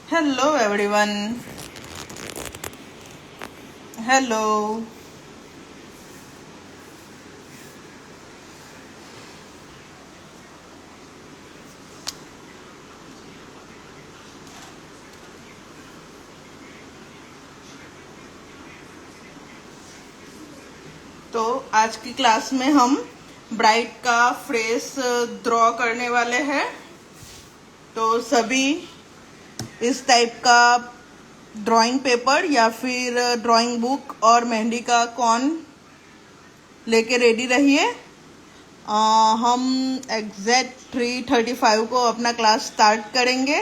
Hello everyone. Hello. तो आज की क्लास में हम ब्राइड का फेस ड्रॉ करने वाले हैं। तो सभी इस टाइप का ड्राइंग पेपर या फिर ड्राइंग बुक और मेहंदी का कॉन लेके रेडी रहिए। हम एग्जैक्ट 3:35 को अपना क्लास स्टार्ट करेंगे।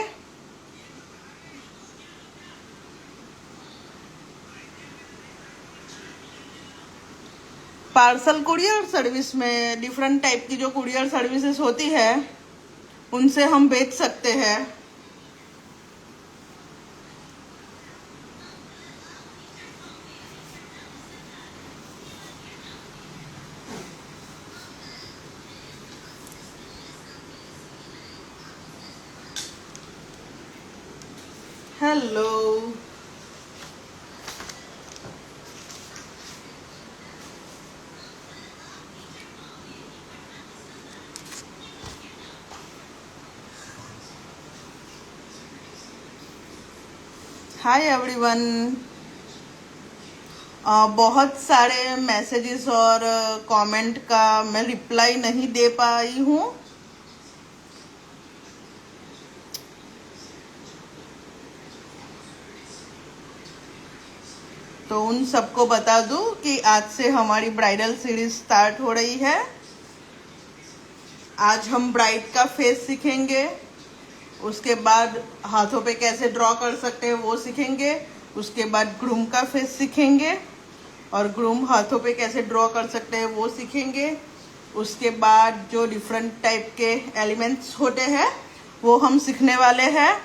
पार्सल कुरियर सर्विस में डिफरेंट टाइप की जो कुरियर सर्विसेज होती है उनसे हम बेच सकते हैं। हेलो। Hi everyone. बहुत सारे मैसेजेस और कमेंट का मैं रिप्लाई नहीं दे पाई हूँ। तो उन सबको बता दूं कि आज से हमारी ब्राइडल सीरीज स्टार्ट हो रही है। आज हम ब्राइड का फेस सीखेंगे, उसके बाद हाथों पे कैसे ड्रॉ कर सकते हैं वो सीखेंगे, उसके बाद ग्रूम का फेस सीखेंगे और ग्रूम हाथों पे कैसे ड्रॉ कर सकते हैं वो सीखेंगे। उसके बाद जो डिफरेंट टाइप के एलिमेंट्स होते हैं वो हम सीखने वाले हैं।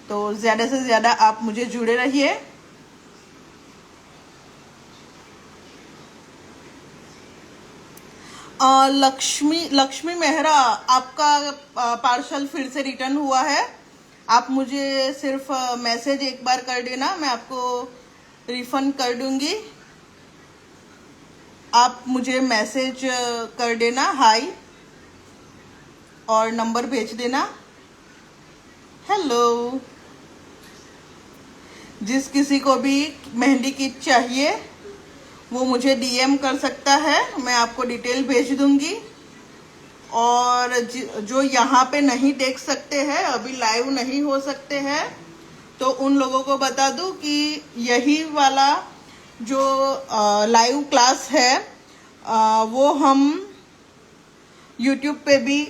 तो ज़्यादा से ज़्यादा आप मुझे जुड़े रहिए। लक्ष्मी मेहरा, आपका पार्सल फिर से रिटर्न हुआ है। आप मुझे सिर्फ मैसेज एक बार कर देना, मैं आपको रिफंड कर दूंगी। आप मुझे मैसेज कर देना हाय और नंबर भेज देना। हेलो। जिस किसी को भी मेहंदी किट चाहिए वो मुझे डीएम कर सकता है, मैं आपको डिटेल भेज दूंगी। और जो यहाँ पे नहीं देख सकते हैं, अभी लाइव नहीं हो सकते हैं, तो उन लोगों को बता दूं कि यही वाला जो लाइव क्लास है वो हम यूट्यूब पे भी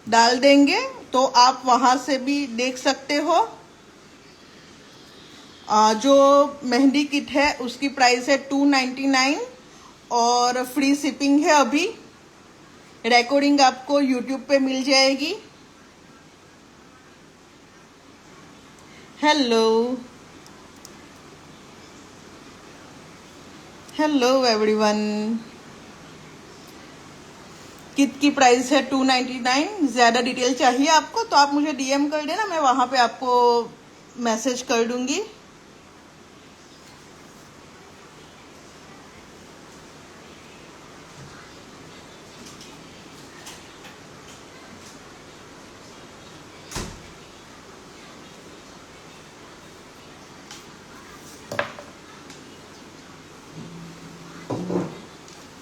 डाल देंगे, तो आप वहाँ से भी देख सकते हो। जो मेहंदी किट है उसकी प्राइस है 299 और फ्री शिपिंग है। अभी रिकॉर्डिंग आपको यूट्यूब पे मिल जाएगी। हेलो। Hello everyone. किट की प्राइस है 299। ज़्यादा डिटेल चाहिए आपको तो आप मुझे डीएम कर देना, मैं वहाँ पे आपको मैसेज कर दूंगी।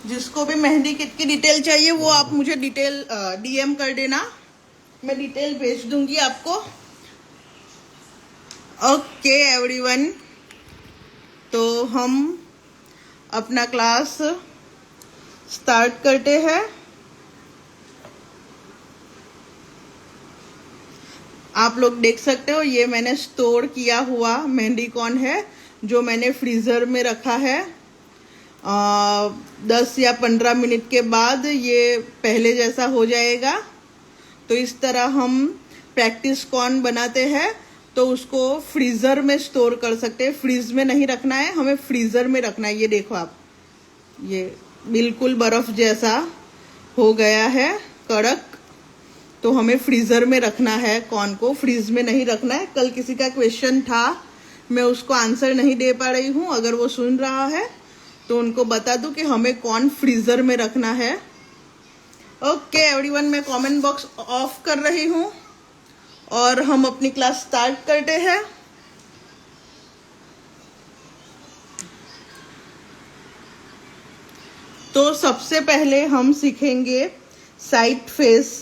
जिसको भी मेहंदी किट की डिटेल चाहिए वो आप मुझे डिटेल डीएम कर देना, मैं डिटेल भेज दूंगी आपको। ओके एवरीवन, तो हम अपना क्लास स्टार्ट करते हैं। आप लोग देख सकते हो ये मैंने स्टोर किया हुआ मेहंदी कॉन है जो मैंने फ्रीज़र में रखा है। 10 या 15 मिनट के बाद ये पहले जैसा हो जाएगा। तो इस तरह हम प्रैक्टिस कॉर्न बनाते हैं तो उसको फ्रीज़र में स्टोर कर सकते हैं। फ्रीज में नहीं रखना है, हमें फ्रीज़र में रखना है। ये देखो आप, ये बिल्कुल बर्फ़ जैसा हो गया है, कड़क। तो हमें फ्रीजर में रखना है कॉर्न को, फ्रीज में नहीं रखना है। कल किसी का क्वेश्चन था, मैं उसको आंसर नहीं दे पा रही हूँ। अगर वो सुन रहा है तो उनको बता दूं कि हमें कॉर्न फ्रीजर में रखना है। ओके एवरीवन, मैं कमेंट बॉक्स ऑफ कर रही हूँ और हम अपनी क्लास स्टार्ट करते हैं। तो सबसे पहले हम सीखेंगे साइड फेस।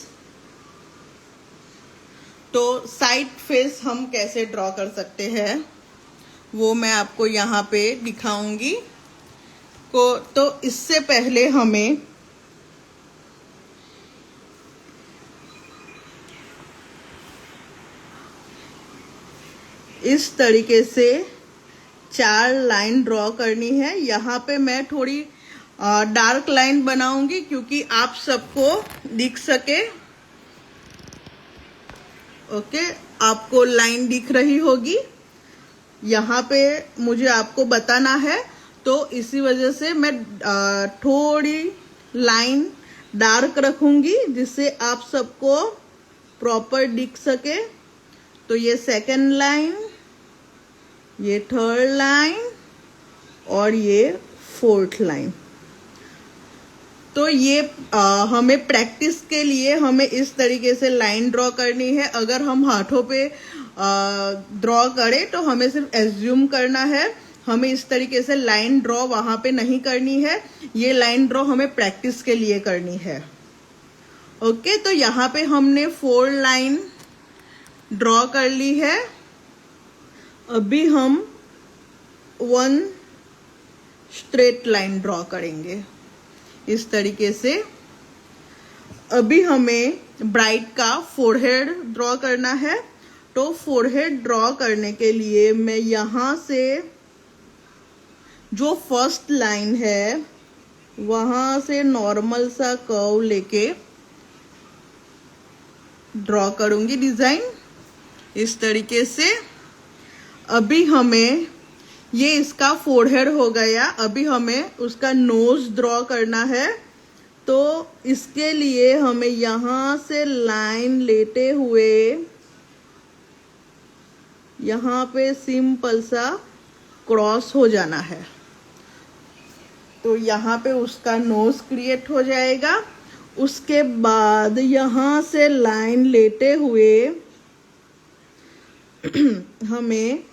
तो साइड फेस हम कैसे ड्रॉ कर सकते हैं वो मैं आपको यहाँ पे दिखाऊंगी। तो इससे पहले हमें इस तरीके से 4 लाइन ड्रॉ करनी है। यहाँ पे मैं थोड़ी डार्क लाइन बनाऊंगी क्योंकि आप सबको दिख सके। ओके, आपको लाइन दिख रही होगी। यहाँ पे मुझे आपको बताना है, तो इसी वजह से मैं थोड़ी लाइन डार्क रखूंगी जिससे आप सबको प्रॉपर दिख सके। तो ये सेकंड लाइन, ये थर्ड लाइन और ये फोर्थ लाइन। तो ये हमें प्रैक्टिस के लिए हमें इस तरीके से लाइन ड्रॉ करनी है। अगर हम हाथों पे ड्रॉ करें तो हमें सिर्फ एज्यूम करना है, हमें इस तरीके से लाइन ड्रॉ वहां पे नहीं करनी है। ये लाइन ड्रॉ हमें प्रैक्टिस के लिए करनी है। ओके, तो यहाँ पे हमने 4 लाइन ड्रॉ कर ली है। अभी हम 1 स्ट्रेट लाइन ड्रॉ करेंगे इस तरीके से। अभी हमें ब्राइड का फोरहेड ड्रॉ करना है। तो फोरहेड ड्रॉ करने के लिए मैं यहाँ से जो फर्स्ट लाइन है वहां से नॉर्मल सा कर्व लेके ड्रॉ करूंगी डिजाइन इस तरीके से। अभी हमें ये इसका फोरहेड हो गया। अभी हमें उसका नोज ड्रॉ करना है। तो इसके लिए हमें यहां से लाइन लेते हुए यहाँ पे सिंपल सा क्रॉस हो जाना है। तो यहाँ पे उसका नोज क्रिएट हो जाएगा। उसके बाद यहाँ से लाइन लेते हुए हमें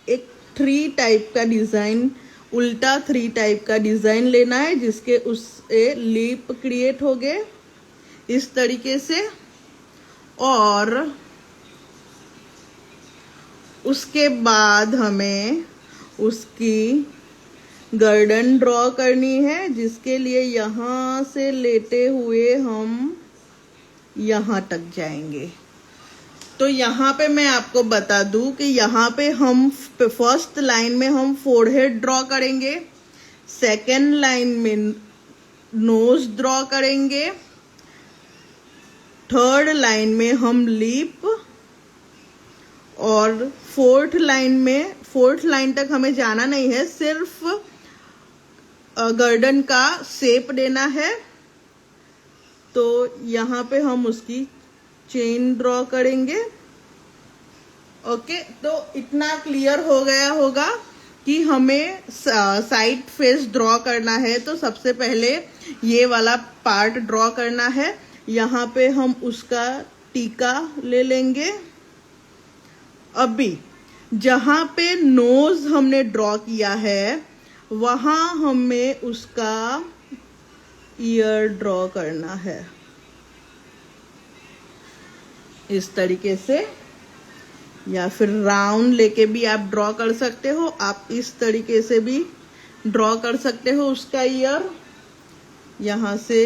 एक 3 टाइप का डिजाइन, उल्टा 3 टाइप का डिजाइन लेना है जिसके उससे लिप क्रिएट हो गए इस तरीके से। और उसके बाद हमें उसकी गर्दन ड्रॉ करनी है जिसके लिए यहाँ से लेते हुए हम यहाँ तक जाएंगे। तो यहाँ पे मैं आपको बता दूं कि यहाँ पे हम फर्स्ट लाइन में हम फोरहेड ड्रॉ करेंगे, सेकेंड लाइन में नोज ड्रॉ करेंगे, थर्ड लाइन में हम लिप, और फोर्थ लाइन तक हमें जाना नहीं है, सिर्फ गर्दन का शेप देना है। तो यहाँ पे हम उसकी चेन ड्रॉ करेंगे। ओके, तो इतना क्लियर हो गया होगा कि हमें साइड फेस ड्रॉ करना है। तो सबसे पहले ये वाला पार्ट ड्रॉ करना है। यहाँ पे हम उसका टीका ले लेंगे। अभी जहाँ पे नोज हमने ड्रॉ किया है वहां हमें उसका ईयर ड्रॉ करना है इस तरीके से, या फिर राउंड लेके भी आप ड्रॉ कर सकते हो। आप इस तरीके से भी ड्रॉ कर सकते हो उसका ईयर, यहाँ से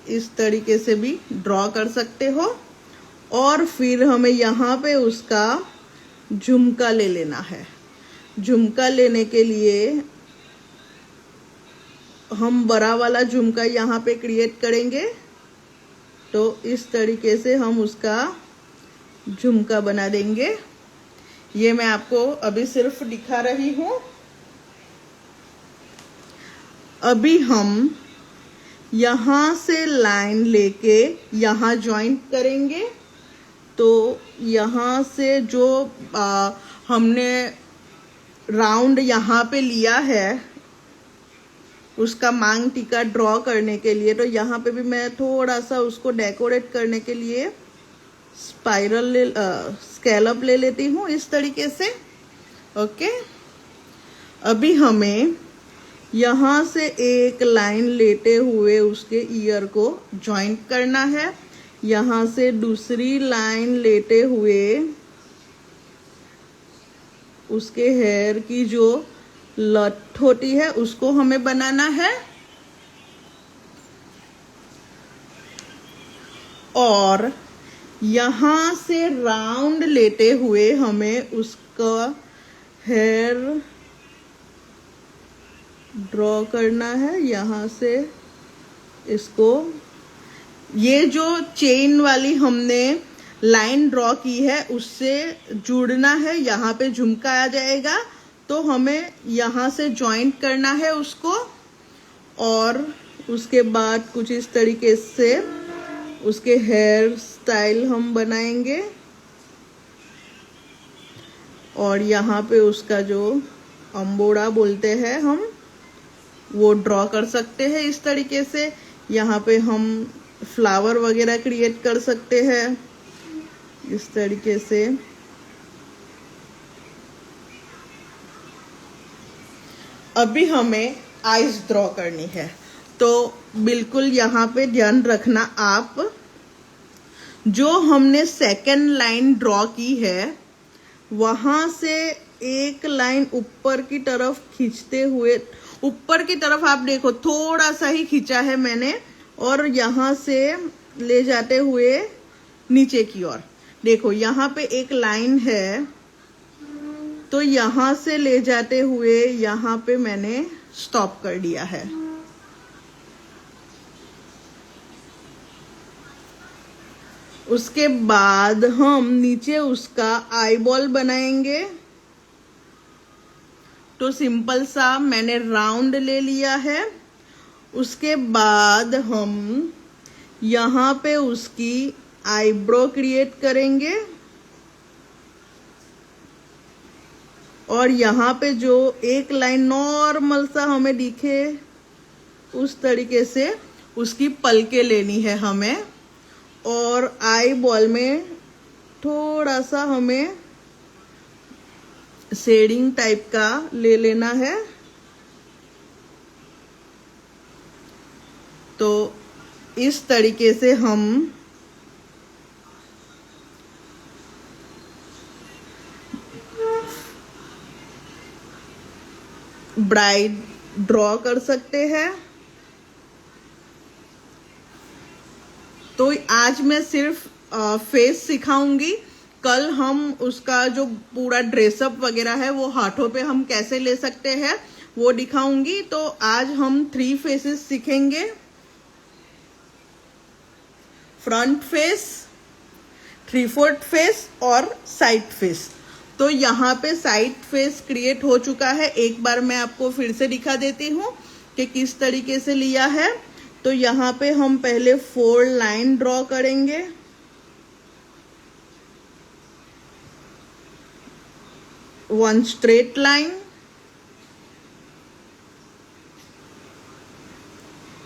इस तरीके से भी ड्रॉ कर सकते हो। और फिर हमें यहाँ पे उसका झुमका ले लेना है। झुमका लेने के लिए हम बड़ा वाला झुमका यहाँ पे क्रिएट करेंगे। तो इस तरीके से हम उसका झुमका बना देंगे। ये मैं आपको अभी सिर्फ दिखा रही हूँ। अभी हम यहाँ से लाइन लेके यहाँ ज्वाइंट करेंगे। तो यहाँ से जो हमने राउंड यहाँ पे लिया है उसका मांग टीका ड्रॉ करने के लिए, तो यहाँ पे भी मैं थोड़ा सा उसको डेकोरेट करने के लिए स्कैलप ले लेती हूँ इस तरीके से। ओके, अभी हमें यहाँ से एक लाइन लेते हुए उसके ईयर को ज्वाइंट करना है। यहाँ से दूसरी लाइन लेते हुए उसके हेयर की जो लट होती है उसको हमें बनाना है, और यहाँ से राउंड लेते हुए हमें उसका हेयर ड्रॉ करना है। यहाँ से इसको, ये जो चेन वाली हमने लाइन ड्रॉ की है उससे जुड़ना है। यहाँ पे झुमका आ जाएगा, तो हमें यहाँ से ज्वाइंट करना है उसको, और उसके बाद कुछ इस तरीके से उसके हेयर स्टाइल हम बनाएंगे, और यहाँ पे उसका जो अंबोड़ा बोलते हैं हम, वो ड्रॉ कर सकते हैं इस तरीके से। यहाँ पे हम फ्लावर वगैरह क्रिएट कर सकते हैं इस तरीके से। अभी हमें आईज ड्रॉ करनी है, तो बिल्कुल यहाँ पे ध्यान रखना आप, जो हमने सेकंड लाइन ड्रॉ की है वहां से एक लाइन ऊपर की तरफ खींचते हुए, ऊपर की तरफ आप देखो थोड़ा सा ही खींचा है मैंने, और यहाँ से ले जाते हुए नीचे की ओर देखो यहाँ पे एक लाइन है, तो यहाँ से ले जाते हुए यहाँ पे मैंने स्टॉप कर दिया है। उसके बाद हम नीचे उसका आईबॉल बनाएंगे। तो सिंपल सा मैंने राउंड ले लिया है। उसके बाद हम यहाँ पे उसकी आईब्रो क्रिएट करेंगे, और यहाँ पे जो एक लाइन नॉर्मल सा हमें दिखे उस तरीके से उसकी पलके लेनी है हमें, और आई बॉल में थोड़ा सा हमें शेडिंग टाइप का ले लेना है। तो इस तरीके से हम ब्राइड ड्रॉ कर सकते हैं। तो आज मैं सिर्फ फेस सिखाऊंगी, कल हम उसका जो पूरा ड्रेसअप वगैरह है वो हाथों पे हम कैसे ले सकते हैं वो दिखाऊंगी। तो आज हम 3 फेसेस सीखेंगे, फ्रंट फेस, 3/4 फेस और साइड फेस। तो यहाँ पे साइड फेस क्रिएट हो चुका है, एक बार मैं आपको फिर से दिखा देती हूँ कि किस तरीके से लिया है। तो यहाँ पे हम पहले 4 लाइन ड्रॉ करेंगे, वन स्ट्रेट लाइन,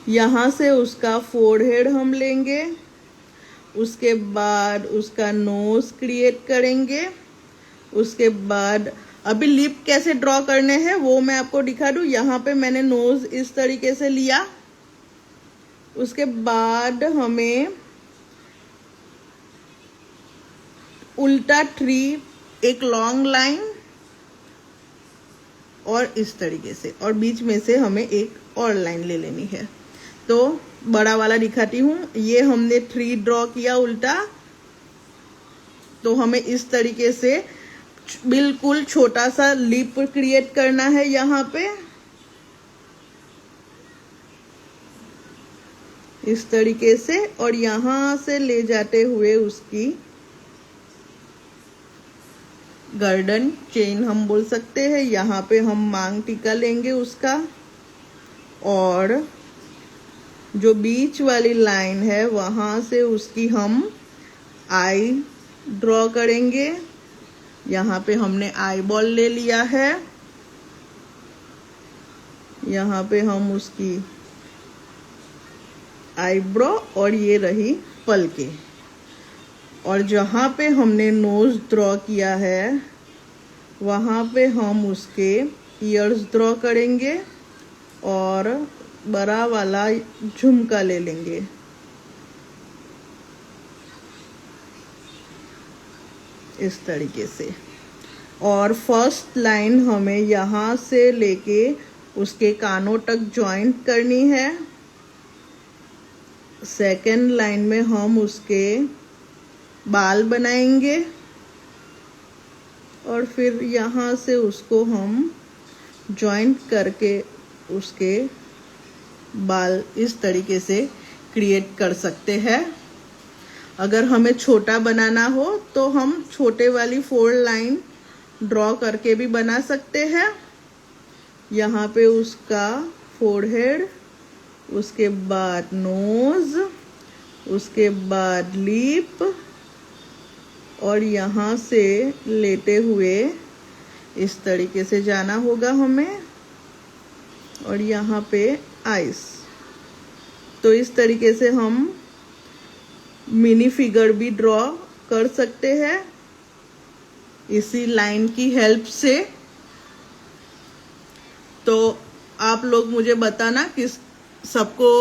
यहाँ से उसका फोरहेड हम लेंगे, उसके बाद उसका नोज क्रिएट करेंगे। उसके बाद अभी लिप कैसे ड्रॉ करने हैं वो मैं आपको दिखा दूं। यहाँ पे मैंने नोज इस तरीके से लिया, उसके बाद हमें उल्टा 3 एक लॉन्ग लाइन और इस तरीके से, और बीच में से हमें एक और लाइन ले लेनी है। तो बड़ा वाला दिखाती हूँ, ये हमने 3 ड्रॉ किया उल्टा। तो हमें इस तरीके से बिल्कुल छोटा सा लिप क्रिएट करना है यहाँ पे, इस तरीके से, और यहाँ से ले जाते हुए उसकी गर्दन चेन हम बोल सकते हैं। यहाँ पे हम मांग टीका लेंगे उसका, और जो बीच वाली लाइन है वहां से उसकी हम आई ड्रॉ करेंगे। यहाँ पे हमने आई बॉल ले लिया है, यहाँ पे हम उसकी आईब्रो और ये रही पलके। और जहाँ पे हमने नोज ड्रॉ किया है वहाँ पे हम उसके ईयर्स ड्रॉ करेंगे और बड़ा वाला झुमका ले लेंगे। इस तरीके से। और फर्स्ट लाइन हमें यहाँ से लेके उसके कानों तक ज्वाइंट करनी है। सेकेंड लाइन में हम उसके बाल बनाएंगे और फिर यहाँ से उसको हम ज्वाइंट करके उसके बाल इस तरीके से क्रिएट कर सकते हैं। अगर हमें छोटा बनाना हो तो हम छोटे वाली 4 लाइन ड्रॉ करके भी बना सकते हैं। यहाँ पे उसका फोरहेड, उसके बाद नोज, उसके बाद लिप और यहाँ से लेते हुए इस तरीके से जाना होगा हमें। और यहाँ पे आइस। तो इस तरीके से हम मिनी फिगर भी ड्रॉ कर सकते हैं इसी लाइन की हेल्प से। तो आप लोग मुझे बताना कि सबको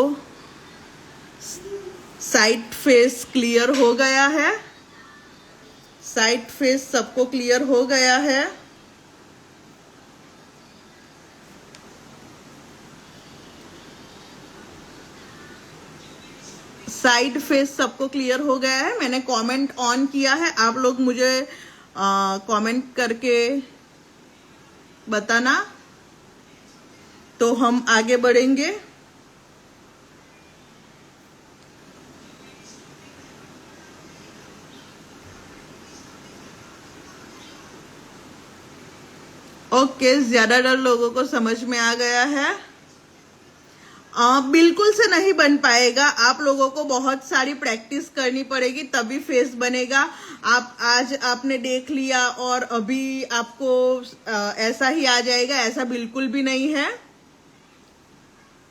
साइड फेस क्लियर हो गया है। साइड फेस सबको क्लियर हो गया है। साइड फेस सबको क्लियर हो गया है। मैंने कमेंट ऑन किया है, आप लोग मुझे कमेंट करके बताना तो हम आगे बढ़ेंगे। ओके, ज्यादातर लोगों को समझ में आ गया है। बिल्कुल से नहीं बन पाएगा, आप लोगों को बहुत सारी प्रैक्टिस करनी पड़ेगी तभी फेस बनेगा। आप आज आपने देख लिया और अभी आपको ऐसा ही आ जाएगा, ऐसा बिल्कुल भी नहीं है।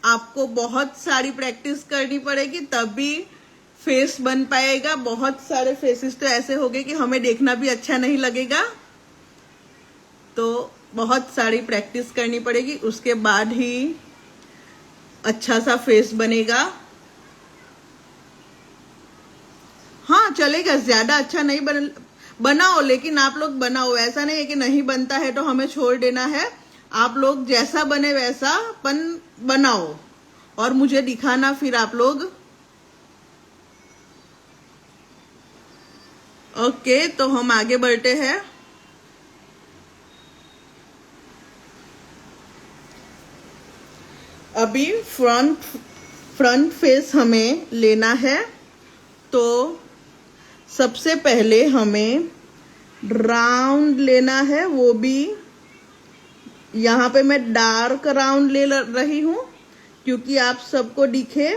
आपको बहुत सारी प्रैक्टिस करनी पड़ेगी तभी फेस बन पाएगा। बहुत सारे फेसेस तो ऐसे हो गए कि हमें देखना भी अच्छा नहीं लगेगा। तो बहुत सारी प्रैक्टिस करनी पड़ेगी, उसके बाद ही अच्छा सा फेस बनेगा। हाँ चलेगा, ज्यादा अच्छा नहीं बनाओ, लेकिन आप लोग बनाओ। ऐसा नहीं है कि नहीं बनता है तो हमें छोड़ देना है। आप लोग जैसा बने वैसा बनाओ और मुझे दिखाना फिर आप लोग। ओके, तो हम आगे बढ़ते हैं। अभी फ्रंट फेस हमें लेना है। तो सबसे पहले हमें राउंड लेना है, वो भी यहाँ पे मैं डार्क राउंड ले रही हूँ क्योंकि आप सबको दिखे।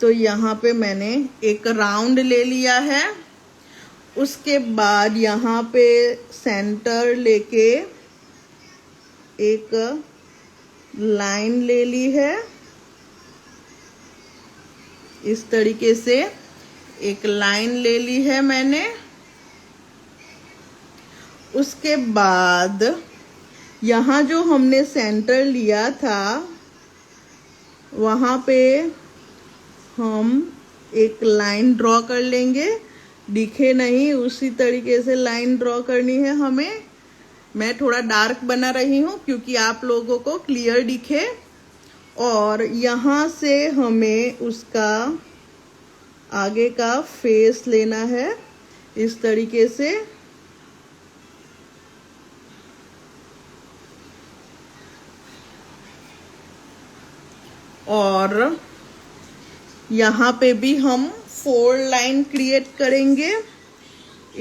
तो यहाँ पे मैंने एक राउंड ले लिया है। उसके बाद यहाँ पे सेंटर लेके एक लाइन ले ली है। इस तरीके से एक लाइन ले ली है मैंने। उसके बाद यहाँ जो हमने सेंटर लिया था वहाँ पे हम एक लाइन ड्रॉ कर लेंगे। दिखे नहीं उसी तरीके से लाइन ड्रॉ करनी है हमें। मैं थोड़ा डार्क बना रही हूँ क्योंकि आप लोगों को क्लियर दिखे। और यहाँ से हमें उसका आगे का फेस लेना है इस तरीके से। और यहाँ पे भी हम 4 लाइन क्रिएट करेंगे।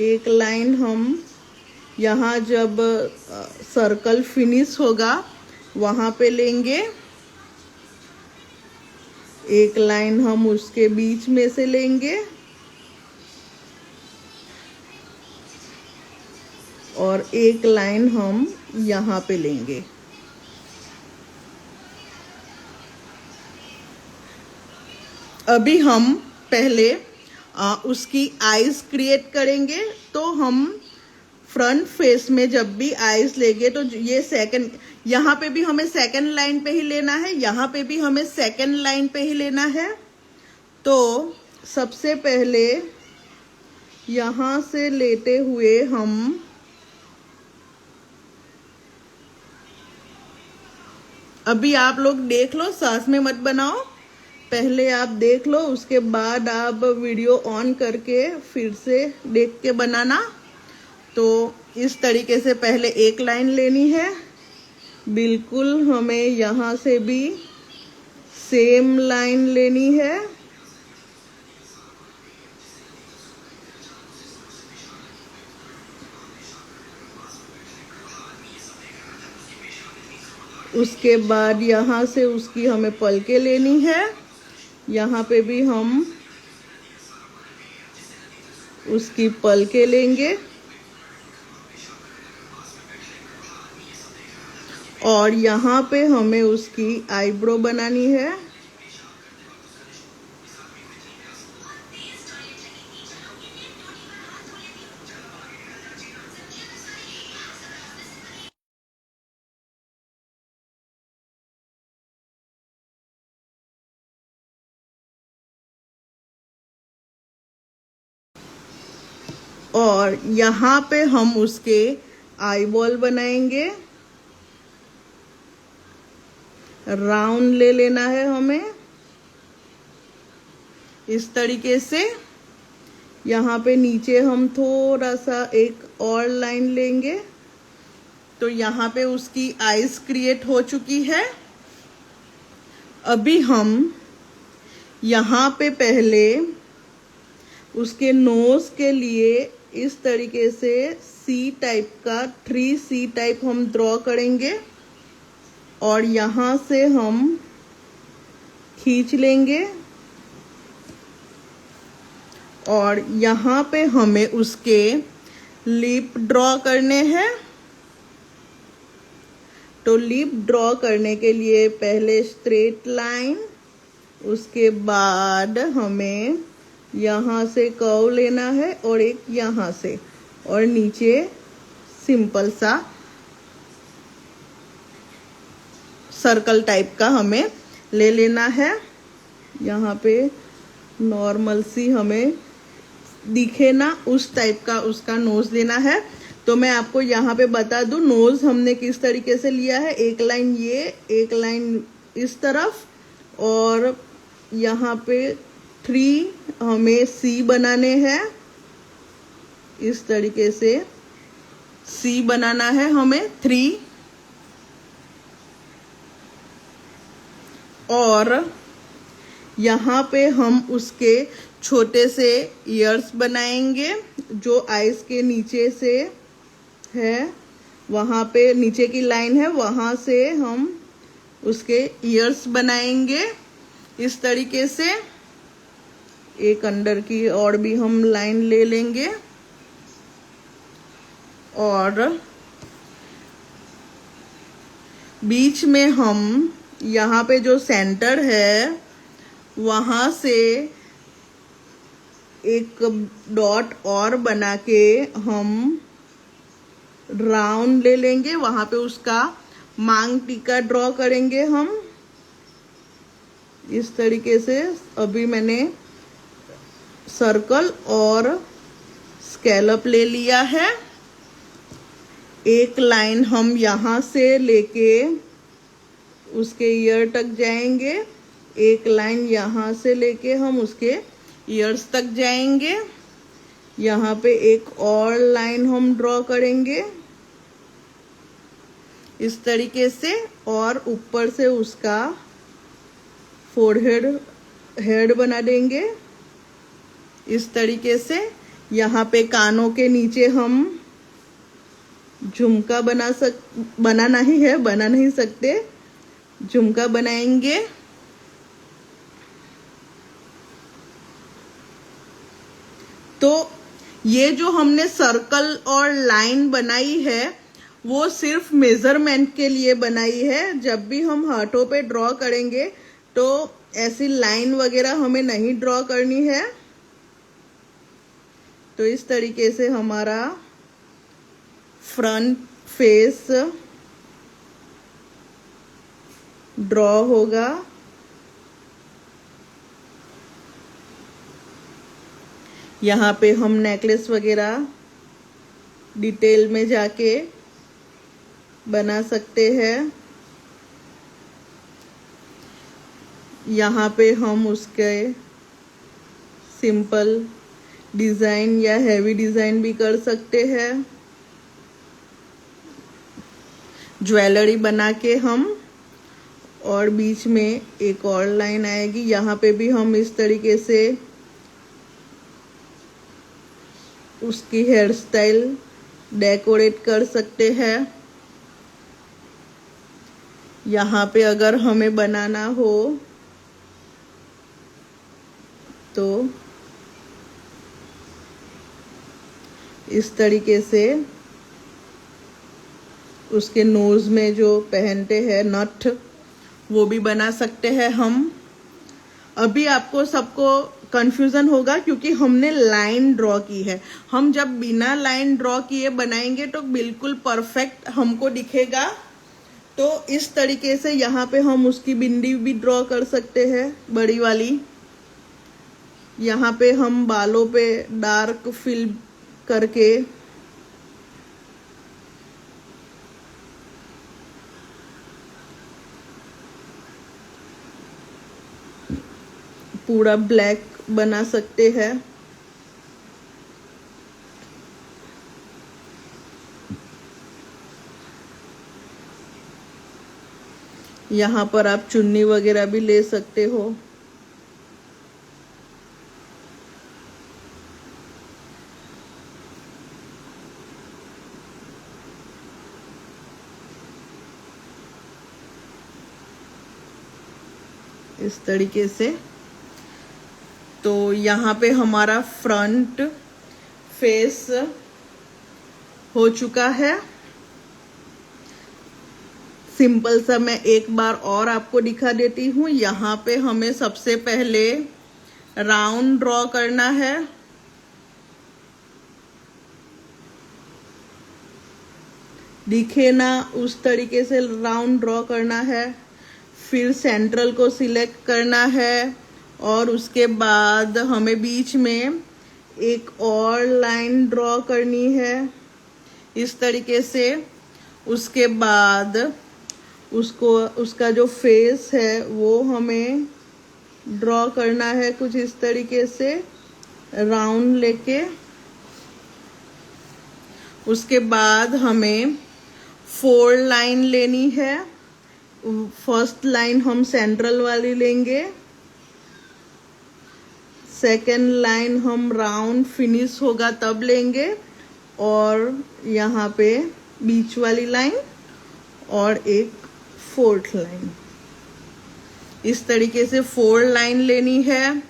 एक लाइन हम यहाँ जब सर्कल फिनिश होगा वहाँ पे लेंगे एक लाइन हम उसके बीच में से लेंगे और एक लाइन हम यहाँ पे लेंगे। अभी हम पहले उसकी आईज क्रिएट करेंगे। तो हम फ्रंट फेस में जब भी आईज लेंगे तो ये सेकंड, यहाँ पे भी हमें सेकंड लाइन पे ही लेना है, यहाँ पे भी हमें सेकंड लाइन पे ही लेना है। तो सबसे पहले यहाँ से लेते हुए हम अभी आप लोग देख लो, साथ में मत बनाओ, पहले आप देख लो, उसके बाद आप वीडियो ऑन करके फिर से देख के बनाना। तो इस तरीके से पहले एक लाइन लेनी है, बिल्कुल हमें यहाँ से भी सेम लाइन लेनी है। उसके बाद यहाँ से उसकी हमें पलके लेनी है, यहाँ पे भी हम उसकी पलके लेंगे और यहाँ पे हमें उसकी आईब्रो बनानी है। और यहाँ पे हम उसके आईबॉल बनाएंगे, राउंड ले लेना है हमें इस तरीके से। यहाँ पे नीचे हम थोड़ा सा एक और लाइन लेंगे। तो यहाँ पे उसकी आईज क्रिएट हो चुकी है। अभी हम यहाँ पे पहले उसके नोज के लिए इस तरीके से सी टाइप का 3C टाइप हम ड्रॉ करेंगे और यहाँ से हम खींच लेंगे और यहाँ पे हमें उसके लिप ड्रॉ करने हैं। तो लिप ड्रॉ करने के लिए पहले स्ट्रेट लाइन, उसके बाद हमें यहाँ से कर्व लेना है और एक यहाँ से, और नीचे सिंपल सा सर्कल टाइप का हमें ले लेना है। यहाँ पे नॉर्मल सी हमें दिखे ना उस टाइप का उसका नोज लेना है। तो मैं आपको यहाँ पे बता दूं नोज हमने किस तरीके से लिया है। एक लाइन ये, एक लाइन इस तरफ, और यहाँ पे 3 हमें सी बनाने हैं। इस तरीके से सी बनाना है हमें 3, और यहाँ पे हम उसके छोटे से ईयर्स बनाएंगे जो आईज के नीचे से है, वहाँ पे नीचे की लाइन है, वहाँ से हम उसके ईयर्स बनाएंगे इस तरीके से। एक अंदर की और भी हम लाइन ले लेंगे और बीच में हम यहाँ पे जो सेंटर है वहाँ से एक डॉट और बना के हम राउंड ले लेंगे। वहाँ पे उसका मांग टीका ड्रॉ करेंगे हम इस तरीके से। अभी मैंने सर्कल और स्कैलप ले लिया है। एक लाइन हम यहाँ से लेके उसके ईयर तक जाएंगे, एक लाइन यहाँ से लेके हम उसके ईयर्स तक जाएंगे। यहाँ पे एक और लाइन हम ड्रॉ करेंगे इस तरीके से, और ऊपर से उसका फोरहेड हेड बना देंगे इस तरीके से। यहाँ पे कानों के नीचे हम झुमका बनाना ही है, बना नहीं सकते, झुमका बनाएंगे। तो ये जो हमने सर्कल और लाइन बनाई है वो सिर्फ मेजरमेंट के लिए बनाई है। जब भी हम हाथों पे ड्रॉ करेंगे तो ऐसी लाइन वगैरह हमें नहीं ड्रॉ करनी है। तो इस तरीके से हमारा फ्रंट फेस ड्रॉ होगा। यहाँ पे हम नेकलेस वगैरह डिटेल में जाके बना सकते हैं। यहाँ पे हम उसके सिंपल डिज़ाइन या हैवी डिज़ाइन भी कर सकते हैं। ज्वेलरी बना के हम, और बीच में एक और लाइन आएगी। यहाँ पे भी हम इस तरीके से उसकी हेयर स्टाइल डेकोरेट कर सकते हैं। यहाँ पे अगर हमें बनाना हो तो इस तरीके से उसके नोज में जो पहनते हैं नथ, वो भी बना सकते हैं हम। अभी आपको सबको कंफ्यूजन होगा क्योंकि हमने लाइन ड्रॉ की है। हम जब बिना लाइन ड्रॉ किए बनाएंगे तो बिल्कुल परफेक्ट हमको दिखेगा। तो इस तरीके से यहाँ पे हम उसकी बिंदी भी ड्रॉ कर सकते हैं, बड़ी वाली। यहाँ पे हम बालों पे डार्क फिल करके पूरा ब्लैक बना सकते हैं। यहाँ पर आप चुन्नी वगैरह भी ले सकते हो। इस तरीके से। तो यहाँ पे हमारा फ्रंट फेस हो चुका है। सिंपल सा मैं एक बार और आपको दिखा देती हूँ। यहाँ पे हमें सबसे पहले राउंड ड्रॉ करना है। दिखे ना उस तरीके से राउंड ड्रॉ करना है। फिर सेंट्रल को सिलेक्ट करना है और उसके बाद हमें बीच में एक और लाइन ड्रॉ करनी है इस तरीके से। उसके बाद उसका जो फेस है वो हमें ड्रॉ करना है कुछ इस तरीके से राउंड लेके। उसके बाद हमें 4 लाइन लेनी है। फर्स्ट लाइन हम सेंट्रल वाली लेंगे, सेकेंड लाइन हम राउंड फिनिश होगा तब लेंगे, और यहाँ पे बीच वाली लाइन और एक 4th लाइन। इस तरीके से 4 लाइन लेनी है।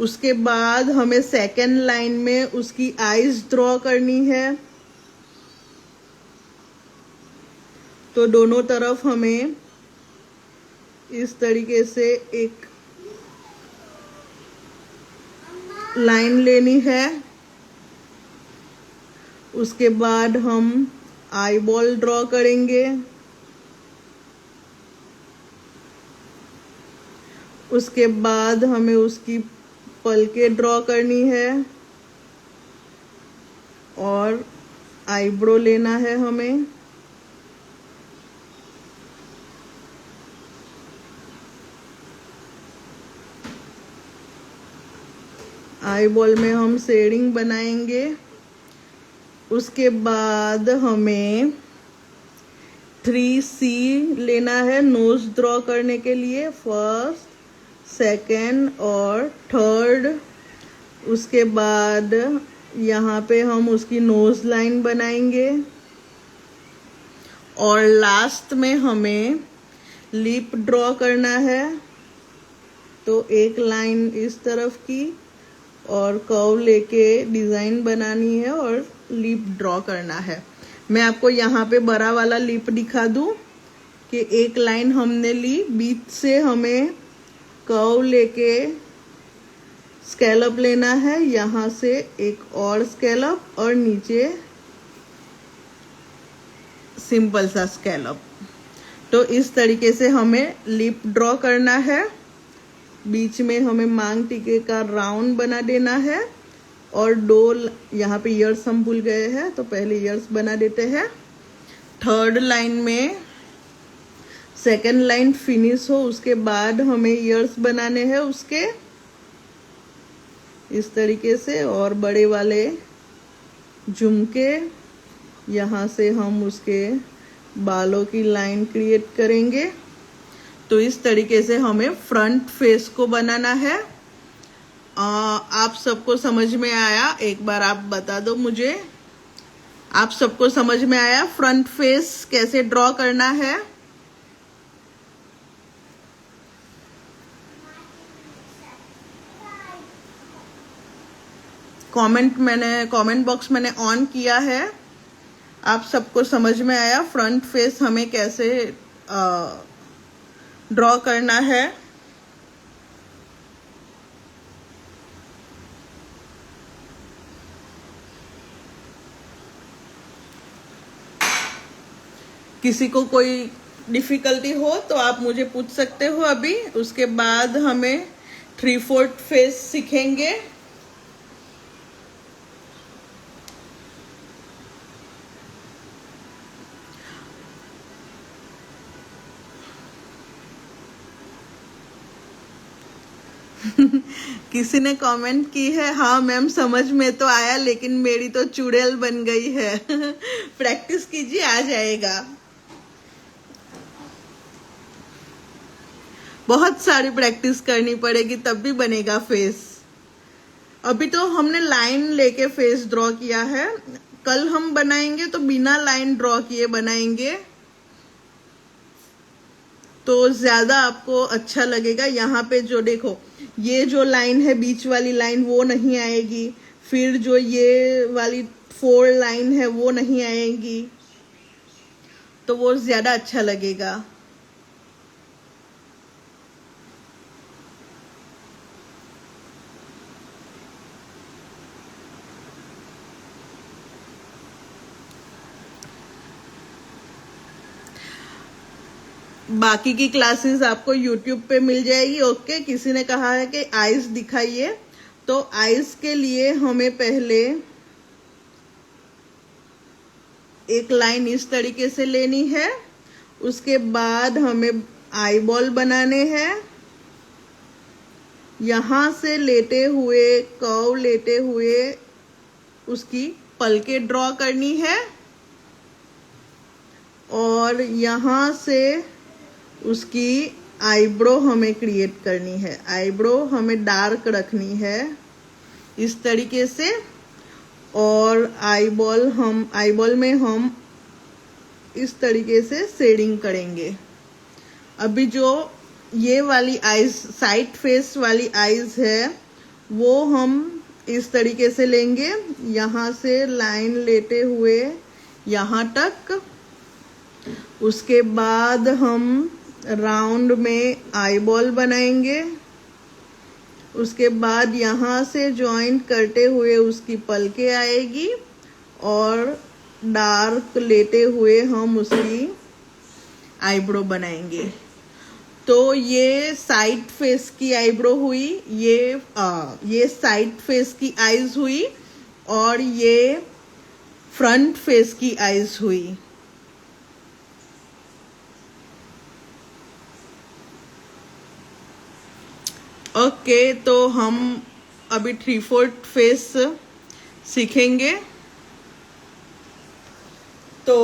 उसके बाद हमें सेकेंड लाइन में उसकी आईज ड्रॉ करनी है। तो दोनों तरफ हमें इस तरीके से एक लाइन लेनी है। उसके बाद हम आई बॉल ड्रॉ करेंगे। उसके बाद हमें उसकी पलकें ड्रॉ करनी है और आईब्रो लेना है हमें। आई बॉल में हम शेडिंग बनाएंगे। उसके बाद हमें 3C लेना है नोज ड्रॉ करने के लिए, फर्स्ट, सेकेंड और थर्ड। उसके बाद यहाँ पे हम उसकी नोज लाइन बनाएंगे और लास्ट में हमें लिप ड्रॉ करना है। तो एक लाइन इस तरफ की और कर्व लेके डिजाइन बनानी है और लिप ड्रॉ करना है। मैं आपको यहाँ पे बड़ा वाला लिप दिखा दूं कि एक लाइन हमने ली, बीच से हमें कर्व लेके स्कैलप लेना है, यहाँ से एक और स्कैलप और नीचे सिंपल सा स्कैलप। तो इस तरीके से हमें लिप ड्रॉ करना है। बीच में हमें मांग टीके का राउंड बना देना है और यहाँ पे ईयर्स हम भूल गए हैं तो पहले ईयर्स बना देते हैं। थर्ड लाइन में सेकंड लाइन फिनिश हो उसके बाद हमें ईयर्स बनाने हैं उसके, इस तरीके से। और बड़े वाले झुमके, यहाँ से हम उसके बालों की लाइन क्रिएट करेंगे। तो इस तरीके से हमें फ्रंट फेस को बनाना है। आप सबको समझ में आया? एक बार आप बता दो मुझे, आप सबको समझ में आया फ्रंट फेस कैसे ड्रॉ करना है? कमेंट बॉक्स मैंने ऑन किया है। आप सबको समझ में आया फ्रंट फेस हमें कैसे ड्रॉ करना है? किसी को कोई डिफिकल्टी हो तो आप मुझे पूछ सकते हो अभी। उसके बाद हमें 3/4 फेस सीखेंगे। किसी ने कमेंट की है, हाँ मैम समझ में तो आया लेकिन मेरी तो चुड़ैल बन गई है। प्रैक्टिस कीजिए, आ जाएगा। बहुत सारी प्रैक्टिस करनी पड़ेगी तब भी बनेगा फेस। अभी तो हमने लाइन लेके फेस ड्रॉ किया है, कल हम बनाएंगे तो बिना लाइन ड्रॉ किए बनाएंगे तो ज्यादा आपको अच्छा लगेगा। यहाँ पे जो देखो, ये जो लाइन है बीच वाली लाइन वो नहीं आएगी, फिर जो ये वाली 4 लाइन है वो नहीं आएगी, तो वो ज्यादा अच्छा लगेगा। बाकी की क्लासेस आपको YouTube पे मिल जाएगी। ओके, किसी ने कहा है कि आईज दिखाइए, तो आईज के लिए हमें पहले एक लाइन इस तरीके से लेनी है, उसके बाद हमें आईबॉल बनाने हैं। यहां से लेते हुए कर्व लेते हुए उसकी पलकें ड्रॉ करनी है और यहां से उसकी आईब्रो हमें क्रिएट करनी है। आईब्रो हमें डार्क रखनी है इस तरीके से, और आईबॉल में हम इस तरीके से शेडिंग करेंगे। अभी जो ये वाली आईज, साइड फेस वाली आईज है, वो हम इस तरीके से लेंगे, यहाँ से लाइन लेते हुए यहाँ तक। उसके बाद हम राउंड में आईबॉल बनाएंगे। उसके बाद यहाँ से जॉइंट करते हुए उसकी पलकें आएगी और डार्क लेते हुए हम उसकी आईब्रो बनाएंगे। तो ये साइड फेस की आईब्रो हुई, ये साइड फेस की आईज हुई और ये फ्रंट फेस की आईज हुई। ओके, तो हम अभी 3/4 फेस सीखेंगे। तो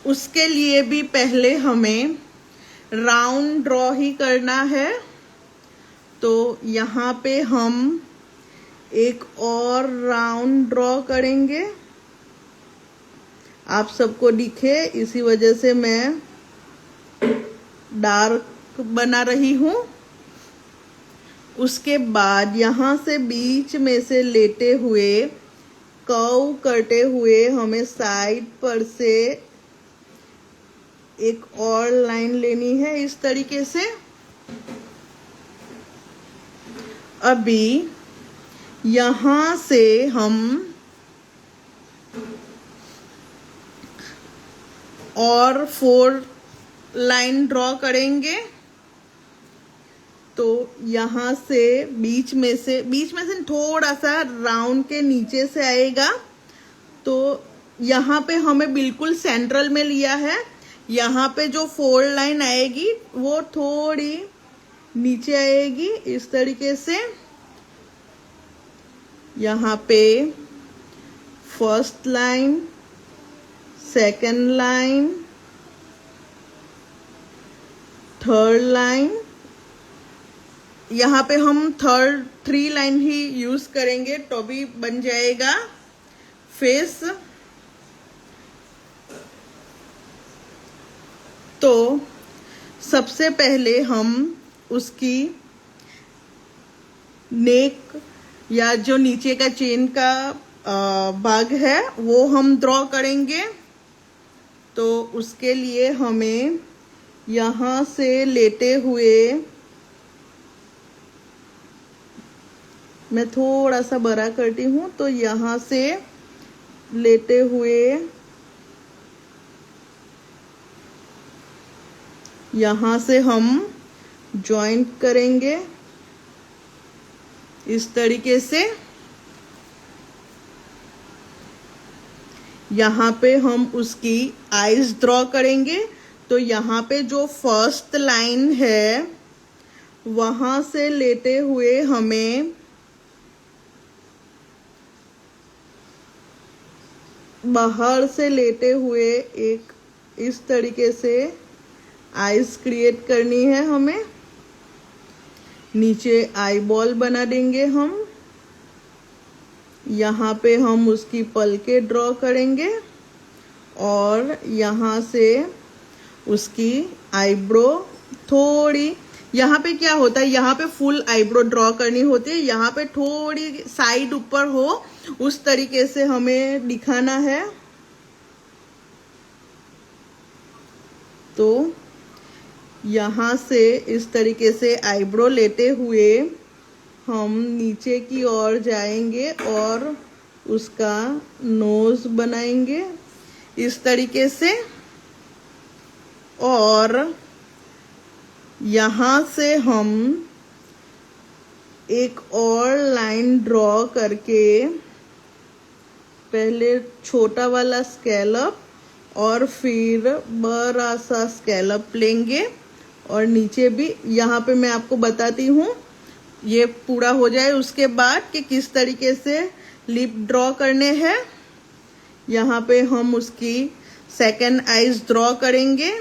उसके लिए भी पहले हमें राउंड ड्रॉ ही करना है। तो यहाँ पे हम एक और राउंड ड्रॉ करेंगे, आप सबको दिखे इसी वजह से मैं डार्क बना रही हूँ। उसके बाद यहाँ से बीच में से लेते हुए कर्व करते हुए हमें साइड पर से एक और लाइन लेनी है इस तरीके से। अभी यहाँ से हम और 4 लाइन ड्रॉ करेंगे। तो यहाँ से बीच में से थोड़ा सा राउंड के नीचे से आएगा। तो यहाँ पे हमें बिल्कुल सेंट्रल में लिया है। यहाँ पे जो 4 लाइन आएगी वो थोड़ी नीचे आएगी इस तरीके से। यहाँ पे first line, second line, third line, यहाँ पे हम 3 लाइन ही यूज करेंगे तो भी बन जाएगा फेस। तो सबसे पहले हम उसकी नेक या जो नीचे का चेन का भाग है वो हम ड्रॉ करेंगे। तो उसके लिए हमें यहाँ से लेते हुए, मैं थोड़ा सा बड़ा करती हूँ, तो यहाँ से लेते हुए यहाँ से हम जॉइंट करेंगे इस तरीके से। यहाँ पे हम उसकी आईज ड्रॉ करेंगे। तो यहाँ पे जो फर्स्ट लाइन है वहां से लेते हुए हमें बाहर से लेते हुए एक इस तरीके से आईज क्रिएट करनी है हमें। नीचे आई बॉल बना देंगे हम। यहाँ पे हम उसकी पलकें ड्रॉ करेंगे और यहाँ से उसकी आईब्रो थोड़ी, यहाँ पे क्या होता है, यहाँ पे फुल आईब्रो ड्रॉ करनी होती है, यहाँ पे थोड़ी साइड ऊपर हो उस तरीके से हमें दिखाना है। तो यहाँ से इस तरीके से आईब्रो लेते हुए हम नीचे की ओर जाएंगे और उसका नोज बनाएंगे इस तरीके से। और यहाँ से हम एक और लाइन ड्रॉ करके पहले छोटा वाला स्कैलप और फिर बड़ा सा स्कैलप लेंगे और नीचे भी। यहाँ पे मैं आपको बताती हूँ ये पूरा हो जाए उसके बाद कि किस तरीके से लिप ड्रॉ करने हैं। यहाँ पे हम उसकी सेकंड आईज ड्रॉ करेंगे।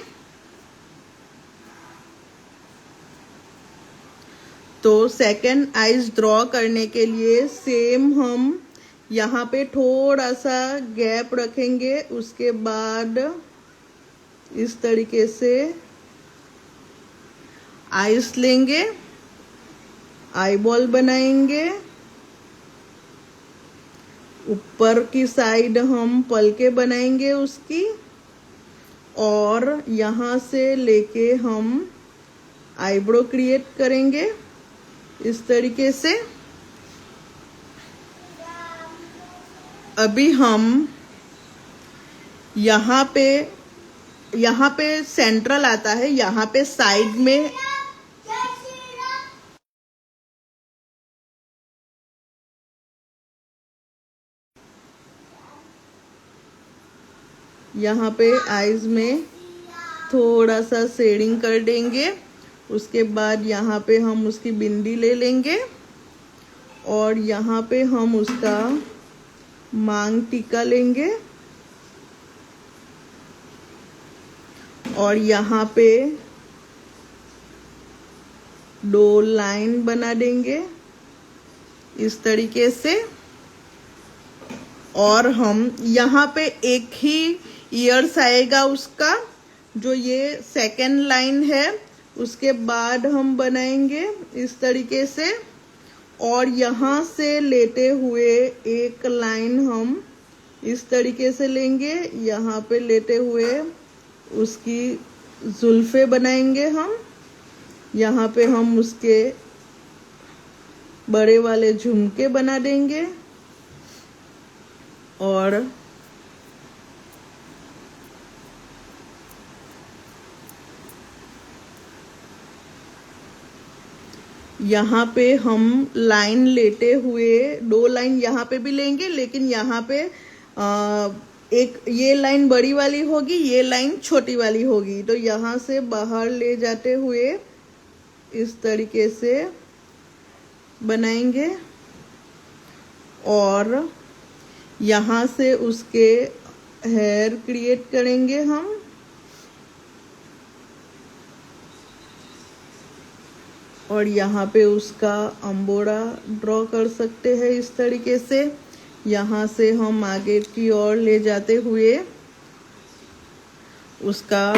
तो सेकंड आईज ड्रॉ करने के लिए सेम हम यहाँ पे थोड़ा सा गैप रखेंगे। उसके बाद इस तरीके से आईज लेंगे, आई बॉल बनाएंगे। ऊपर की साइड हम पलके बनाएंगे उसकी और यहाँ से लेके हम आईब्रो क्रिएट करेंगे इस तरीके से। अभी हम यहाँ पे सेंट्रल आता है, यहाँ पे साइड में यहाँ पे आईज में थोड़ा सा शेडिंग कर देंगे। उसके बाद यहाँ पे हम उसकी बिंदी ले लेंगे और यहाँ पे हम उसका मांग टीका लेंगे और यहाँ पे 2 लाइन बना देंगे इस तरीके से। और हम यहाँ पे एक ही ईयर्स आएगा उसका, जो ये सेकंड लाइन है उसके बाद हम बनाएंगे इस तरीके से, और यहाँ से लेते हुए एक लाइन हम इस तरीके से लेंगे, यहाँ पे लेते हुए उसकी जुल्फे बनाएंगे हम। यहाँ पे हम उसके बड़े वाले झुमके बना देंगे और यहाँ पे हम लाइन लेते हुए 2 लाइन यहाँ पे भी लेंगे, लेकिन यहाँ पे एक ये लाइन बड़ी वाली होगी, ये लाइन छोटी वाली होगी। तो यहाँ से बाहर ले जाते हुए इस तरीके से बनाएंगे और यहाँ से उसके हेयर क्रिएट करेंगे हम। और यहाँ पे उसका अंबोड़ा ड्रॉ कर सकते हैं इस तरीके से। यहाँ से हम आगे की ओर ले जाते हुए उसका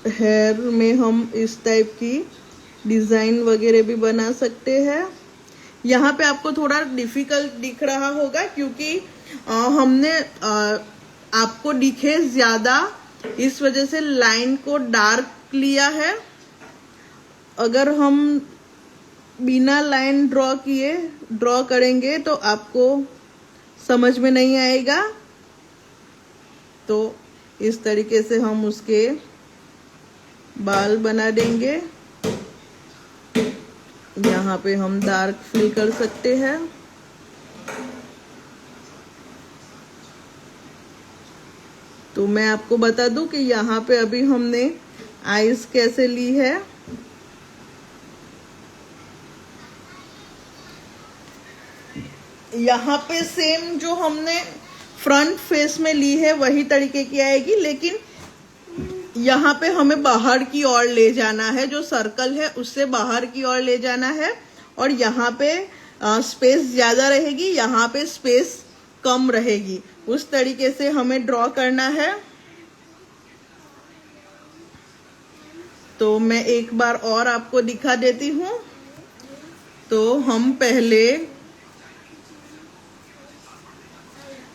हेयर में हम इस टाइप की डिजाइन वगैरह भी बना सकते हैं। यहाँ पे आपको थोड़ा डिफिकल्ट दिख रहा होगा क्योंकि हमने आपको दिखे ज्यादा, इस वजह से लाइन को डार्क लिया है। अगर हम बिना लाइन ड्रॉ करेंगे तो आपको समझ में नहीं आएगा। तो इस तरीके से हम उसके बाल बना देंगे। यहाँ पे हम डार्क फिल कर सकते हैं। तो मैं आपको बता दूं कि यहाँ पे अभी हमने आईज कैसे ली है। यहाँ पे सेम जो हमने फ्रंट फेस में ली है वही तरीके की आएगी, लेकिन यहाँ पे हमें बाहर की ओर ले जाना है। जो सर्कल है उससे बाहर की ओर ले जाना है और यहाँ पे स्पेस ज्यादा रहेगी, यहाँ पे स्पेस कम रहेगी। उस तरीके से हमें ड्रॉ करना है। तो मैं एक बार और आपको दिखा देती हूँ। तो हम पहले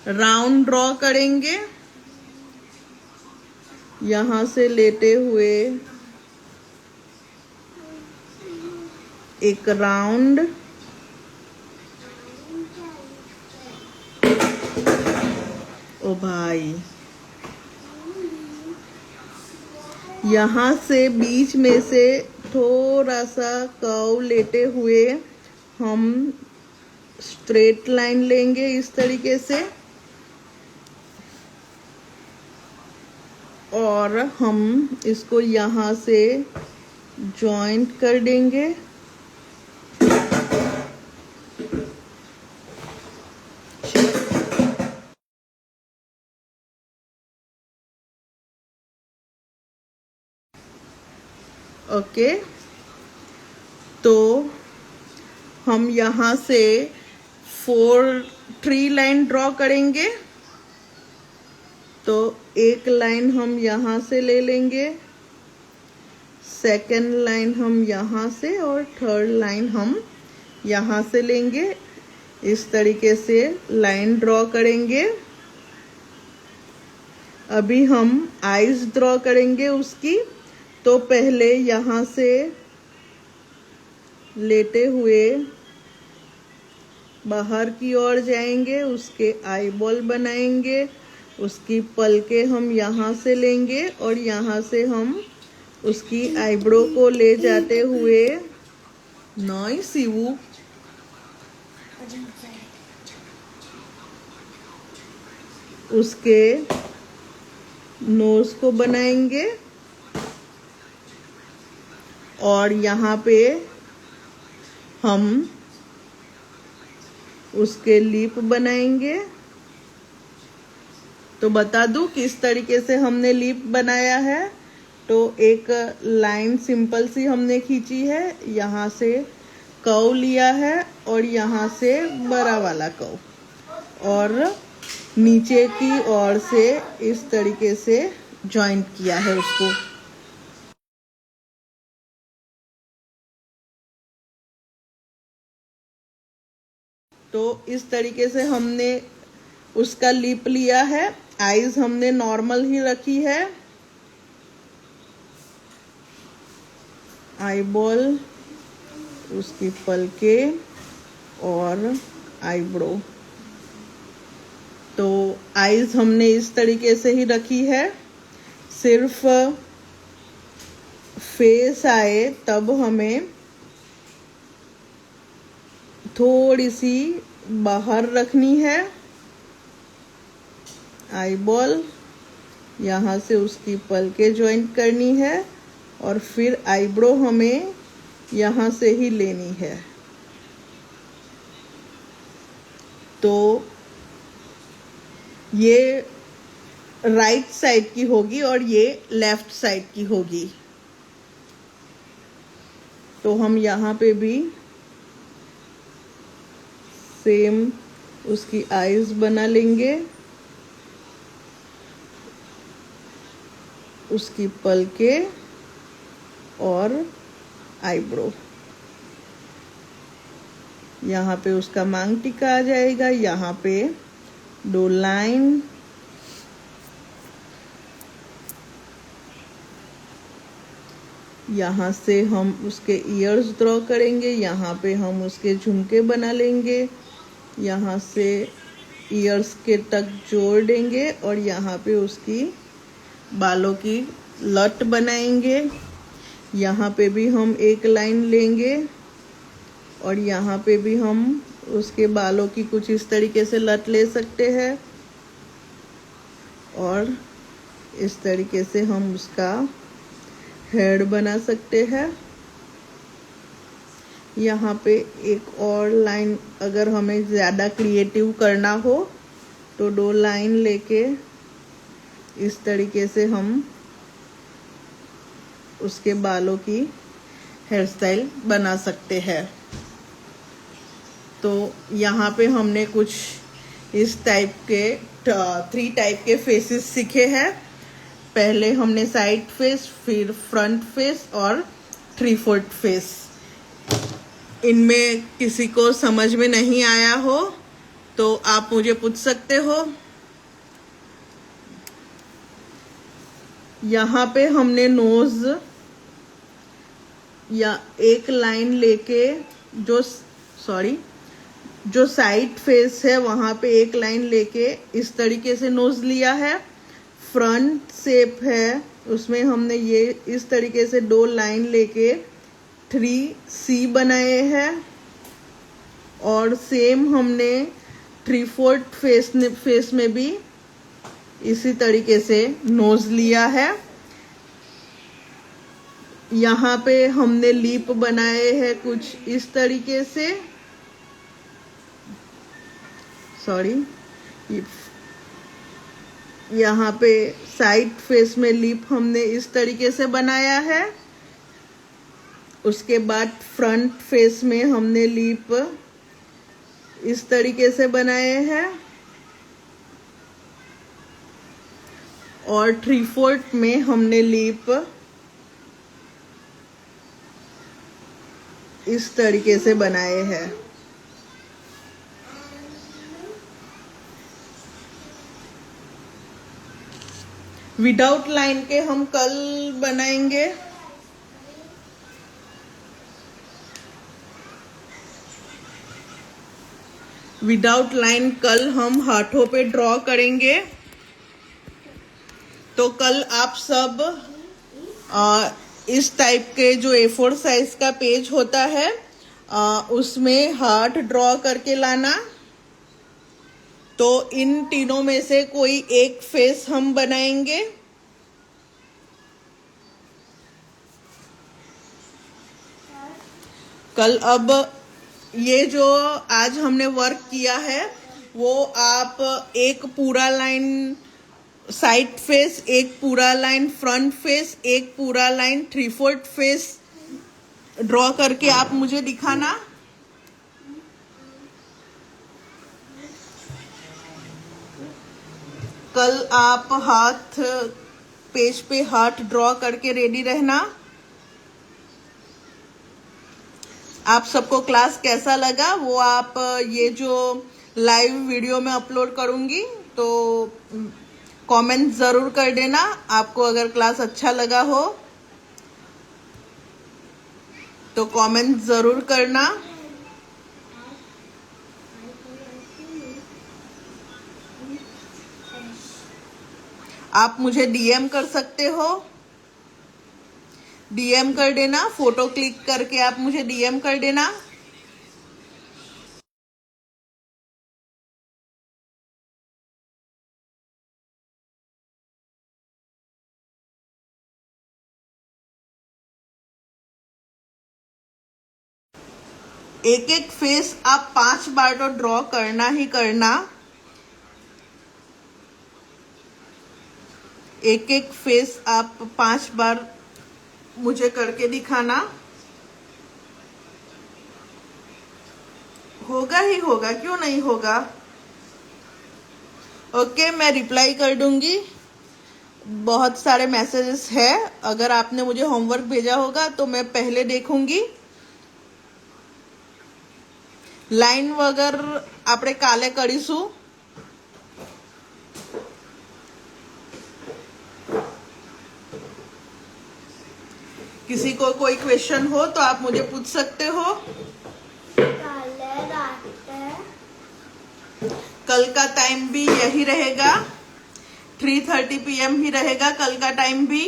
राउंड ड्रॉ करेंगे, यहाँ से लेते हुए एक राउंड, ओ भाई, यहाँ से बीच में से थोड़ा सा कर्व लेते हुए हम स्ट्रेट लाइन लेंगे इस तरीके से और हम इसको यहाँ से जॉइंट कर देंगे। ओके, तो हम यहाँ से 3 लाइन ड्रॉ करेंगे। तो एक लाइन हम यहाँ से ले लेंगे, सेकंड लाइन हम यहाँ से और थर्ड लाइन हम यहाँ से लेंगे। इस तरीके से लाइन ड्रॉ करेंगे। अभी हम आईज ड्रॉ करेंगे उसकी। तो पहले यहाँ से लेते हुए बाहर की ओर जाएंगे, उसके आईबॉल बनाएंगे, उसकी पलके हम यहाँ से लेंगे और यहाँ से हम उसकी आईब्रो को ले जाते हुए उसके नोज को बनाएंगे और यहाँ पे हम उसके लिप बनाएंगे। तो बता दूं किस तरीके से हमने लिप बनाया है। तो एक लाइन सिंपल सी हमने खींची है, यहाँ से कर्व लिया है और यहाँ से बड़ा वाला कर्व और नीचे की ओर से इस तरीके से जॉइंट किया है उसको। तो इस तरीके से हमने उसका लिप लिया है। आईज हमने नॉर्मल ही रखी है। आईबॉल, उसकी पलके और आईब्रो। तो आईज हमने इस तरीके से ही रखी है। सिर्फ फेस आए तब हमें थोड़ी सी बाहर रखनी है आईबॉल, यहाँ से उसकी पलके ज्वाइंट करनी है और फिर आईब्रो हमें यहाँ से ही लेनी है। तो ये राइट साइड की होगी और ये लेफ्ट साइड की होगी। तो हम यहाँ पे भी सेम उसकी आईज बना लेंगे, उसकी पलके और आईब्रो। यहाँ पे उसका मांग टिका आ जाएगा। यहाँ पे 2 लाइन, यहाँ से हम उसके ईयर्स ड्रॉ करेंगे। यहाँ पे हम उसके झुमके बना लेंगे। यहाँ से ईयर्स के तक जोड़ देंगे और यहाँ पे उसकी बालों की लट बनाएंगे। यहाँ पे भी हम एक लाइन लेंगे और यहाँ पे भी हम उसके बालों की कुछ इस तरीके से लट ले सकते हैं और इस तरीके से हम उसका हेड बना सकते हैं। यहाँ पे एक और लाइन, अगर हमें ज़्यादा क्रिएटिव करना हो तो 2 लाइन लेके इस तरीके से हम उसके बालों की हेयर स्टाइल बना सकते हैं। तो यहाँ पे हमने कुछ इस टाइप के 3 टाइप के फेसेस सीखे हैं। पहले हमने साइड फेस, फिर फ्रंट फेस और 3/4 फेस। इनमें किसी को समझ में नहीं आया हो तो आप मुझे पूछ सकते हो। यहाँ पे हमने नोज या एक लाइन लेके जो साइड फेस है वहां पे एक लाइन लेके इस तरीके से नोज लिया है। फ्रंट शेप है उसमें हमने ये इस तरीके से 2 लाइन लेके 3C बनाए हैं और सेम हमने 3/4 फेस में भी इसी तरीके से नोज लिया है। यहाँ पे हमने लिप बनाए हैं कुछ इस तरीके से, यहाँ पे साइड फेस में लिप हमने इस तरीके से बनाया है। उसके बाद फ्रंट फेस में हमने लिप इस तरीके से बनाए हैं और 3/4 में हमने लिप इस तरीके से बनाए हैं। विदाउट लाइन के हम कल बनाएंगे। विदाउट लाइन कल हम हाथों पे ड्रॉ करेंगे। तो कल आप सब इस टाइप के जो A4 साइज का पेज होता है उसमें हार्ट ड्रॉ करके लाना। तो इन तीनों में से कोई एक फेस हम बनाएंगे। कल अब ये जो आज हमने वर्क किया है वो आप एक पूरा लाइन साइड फेस, एक पूरा लाइन फ्रंट फेस, एक पूरा लाइन 3/4 फेस ड्रॉ करके आप मुझे दिखाना। कल आप हाथ पेज पे हार्ट ड्रॉ करके रेडी रहना। आप सबको क्लास कैसा लगा वो आप ये जो लाइव वीडियो में अपलोड करूंगी तो कमेंट जरूर कर देना। आपको अगर क्लास अच्छा लगा हो तो कमेंट जरूर करना। आप मुझे डीएम कर सकते हो, डीएम कर देना, फोटो क्लिक करके आप मुझे डीएम कर देना। एक एक फेस आप 5 बार तो ड्रॉ करना ही करना। एक एक फेस आप 5 बार मुझे करके दिखाना। होगा ही होगा, क्यों नहीं होगा। ओके, मैं रिप्लाई कर दूंगी। बहुत सारे मैसेजेस है, अगर आपने मुझे होमवर्क भेजा होगा तो मैं पहले देखूंगी। लाइन वगैरह આપણે કાલે કરીશું। किसी को कोई क्वेश्चन हो तो आप मुझे पूछ सकते हो। कल का टाइम भी यही रहेगा, 3:30 PM ही रहेगा कल का टाइम भी।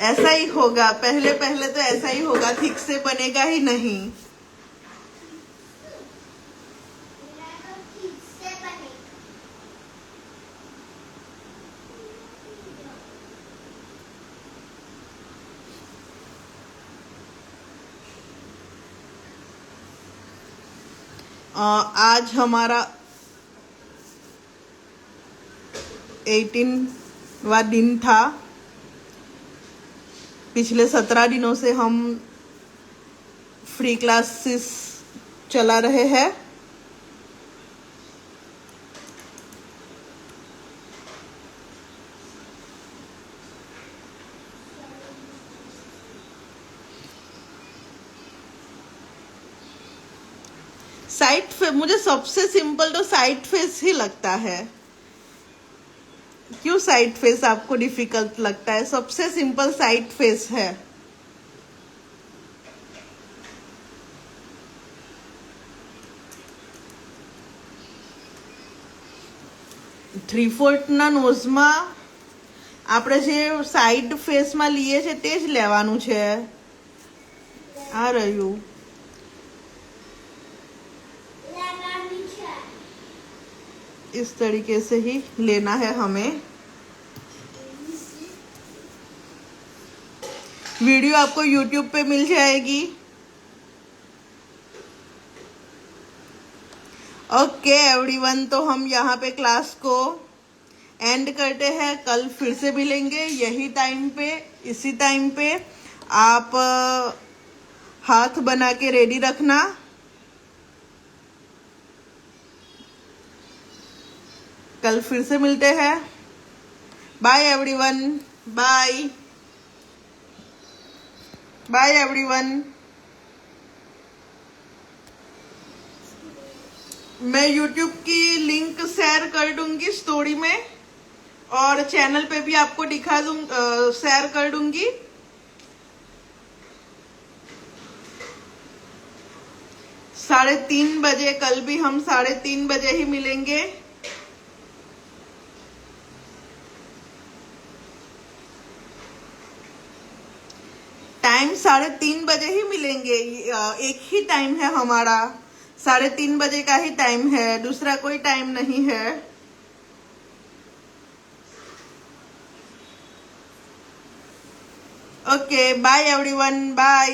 ऐसा ही होगा, पहले पहले तो ऐसा ही होगा, ठीक से बनेगा ही नहीं। आज हमारा 18वां दिन था। पिछले 17 दिनों से हम फ्री क्लासेस चला रहे हैं। साइड फेस मुझे सबसे सिंपल तो साइड फेस ही लगता है। क्यों साइड फेस आपको डिफिकल्ट लगता है? सबसे सिंपल साइड फेस है। थ्री फोर्थ ना નોઝમાં આપણે જે સાઈડ ફેસમાં લઈએ છે તે જ લેવાનું છે। આ રહ્યું, इस तरीके से ही लेना है हमें। वीडियो आपको YouTube पे मिल जाएगी। ओके एवरीवन, तो हम यहाँ पे क्लास को एंड करते हैं। कल फिर से मिलेंगे यही टाइम पे, इसी टाइम पे। आप हाथ बना के रेडी रखना। कल फिर से मिलते हैं। Bye everyone, bye bye everyone. मैं YouTube की लिंक शेयर कर दूंगी स्टोरी में, और चैनल पे भी आपको दिखा शेयर कर दूंगी। साढ़े 3 बजे, कल भी हम 3:30 बजे ही मिलेंगे। टाइम 3:30 बजे ही मिलेंगे। एक ही टाइम है हमारा, 3:30 बजे का ही टाइम है, दूसरा कोई टाइम नहीं है। Okay bye everyone, bye.